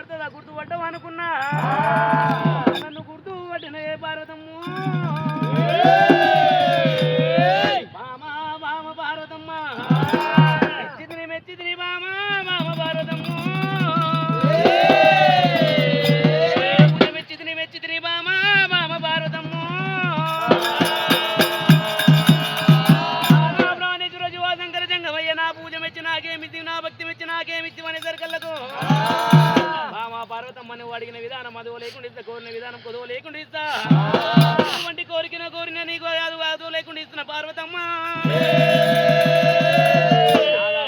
గుర్తుపడతా గుర్తుపడ్డావు అనుకున్నా నన్ను గుర్తుపట్టిన ఏ పార్వతమ్ము మామా మామ పార్వతమ్మ మెచ్చితిని మామా మామ పార్వతమ్ము మెచ్చితిని మామా మామ పార్వతమ్ము శంకర జంగమయ్య నా పూజ మెచ్చి నాకేమితి నా భక్తి మెచ్చి నాకేమితి అనే సరికల్లకు మామా పార్వతమ్మ నువ్వు అడిగిన విధానం అదువు లేకుండా ఇస్తా కోరిన విధానం కొదువు లేకుండా ఇస్తా ఎటువంటి కోరిన నీకు అదువు లేకుండా ఇస్తున్న పార్వతమ్మ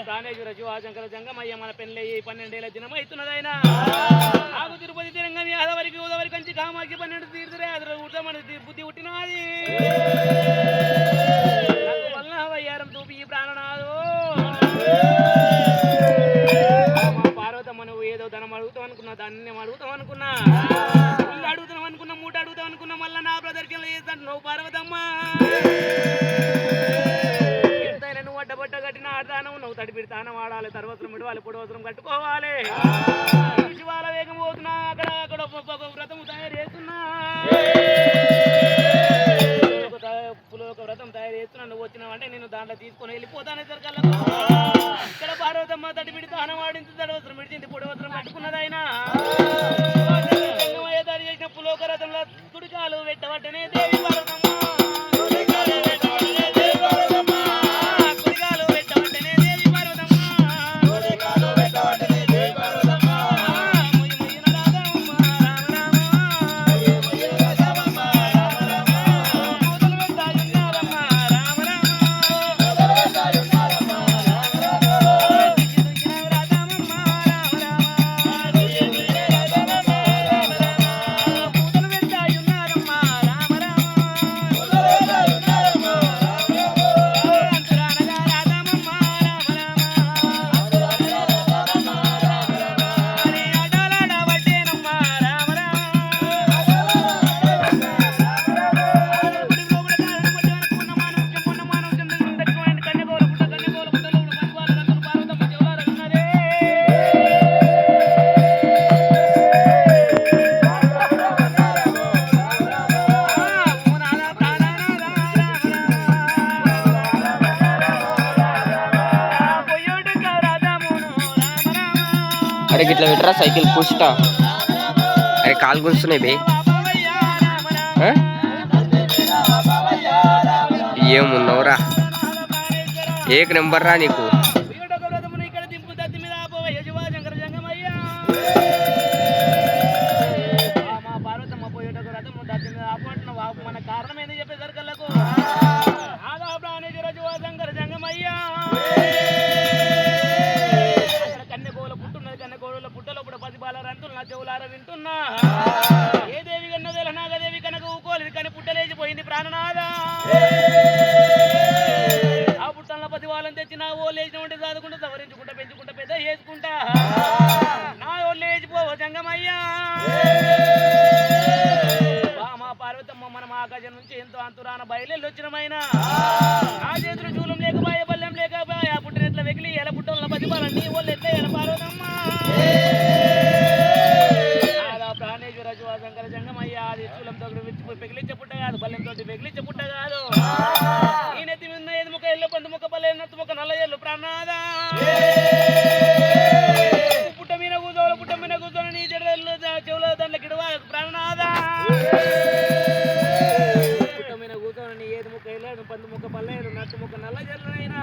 ప్రాణేశ్వర శివశంకర జంగమయ్య మన పెళ్ళి 12 ఏళ్ళ దినం అవుతున్నదైన నాకు తిరుపతి తిరంగం యాదవరికి ఉదవరికి కంచి కామాకి 12 తీర్థరే అదరు మన బుద్ధి పుట్టినది వల్ల వయ్యారం తూపి ఈ ప్రాణనాదు పార్వతమ్మ నువ్వు ఏదో ధనం అడుగుతావు అనుకున్నా ధాన్యం అడుగుతావు అనుకున్నా ఇల్లు అడుగుతావు అనుకున్నా మూట అడుగుతావు అనుకున్నా మళ్ళీ నా ప్రదర్శనలు చేస్తాను నువ్వు పార్వతమ్మ ఎంతైనా నువ్వు అడ్డబడ్డ కట్టిన ఆడతాను నువ్వు తడిపిడతానం ఆడాలి తర్వసరం ఇడవాలి పొడవసరం కట్టుకోవాలి శివాల వేగం పోతున్నా అక్కడ వ్రతం తయారు చేస్తున్నా పులోక వ్రతం తయారు చేస్తున్నా నువ్వు వచ్చినావంటే నేను దాంట్లో తీసుకొని వెళ్ళిపోతానే సరికల్లా ఇక్కడ పార్వతమ్మ తడిపిడి తానం ఆడింది తడవసరం విడిచింది పొడవసరం కట్టుకున్నదైనా తయారు చేసిన పులోక రథంలో కుడికాలు పెట్టబట్టనే దేవి పార్వతమ్మ अरे गिट्ला बेटरा साइकिल पुष्टा अरे काल गुंसुने बे ఏమున్నవరా ఏక నెంబర్ రా నీకు మన కారణం ఏంది చెప్పేసరికల్లకు శంకర జంగమయ్య కన్నెగోల పుట్టున్నది కన్నెగోడల పుట్టలోపల 10 బాలరంతులు నా చెవులార వింటున్నా ఏ దేవి కన్నదేల నాగదేవి కనుక ఊకోలేదు కానీ పుట్టలేచిపోయింది ప్రాణనాథ ఆ పుట్టంలో 10 బాలను తెచ్చి నా ఓళ్ళు వేసిన ఉంటే చదువుకుంటా సవరించుకుంటా పెంచుకుంటా పెద్ద చేసుకుంటా నా ఓళ్ళు వేసిపోవు జంగమయ్యా మా పార్వతమ్మ మనం ఆకాశం నుంచి ఎంతో అంతురాన బయలు వచ్చినమైనా ఆ చేతులు చూలం లేకపోయే బల్లం లేకపోయే ఆ పుట్టినట్ల వెగిలి ఎలా పుట్టంలో 10 బాలని నీ ఓళ్ళు ఎట్లా ఎలా పార్వతమ్మ ప్రాణేశ్వర శివశంకర జంగమయ్య అది చూలంతో పెగిలించే పుట్ట కాదు బల్లెంతో పెగిలించే పుట్ట కాదు ఈ నెత్తి మీద 5 ముక్క ఎల్లు 10 ముక్క బల్లె నత్తు ముక్క నల్ల ఎల్లు ప్రాణాదా పుట్ట మీద కూర్చొని నీ జడలు చెవుల దాంట్లో గిడవా ప్రాణనాదా పుట్ట మీద కూర్చొని నీ 5 ముక్క ఎల్లు 10 ముక్క బల్లె నత్తు ముక్క నల్ల జల్లైనా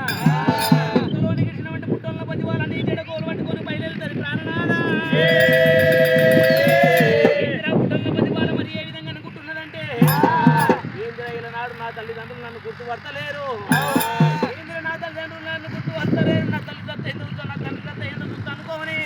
అందులోని గిడిచినవంటే పుట్టంలో 10 వాళ్ళ నీ జడ కోలు పట్టుకొని బయలుదేరుతారు ప్రాణనాదా నా తల్లిదండ్రులు నన్ను గుర్తుపడతలేరు నా తల్లిదండ్రులు నన్ను గుర్తుపడతలేరు నా తల్లి దత్త ఎందుకు నా తండ్రి దత్త ఎందుకు అనుకోని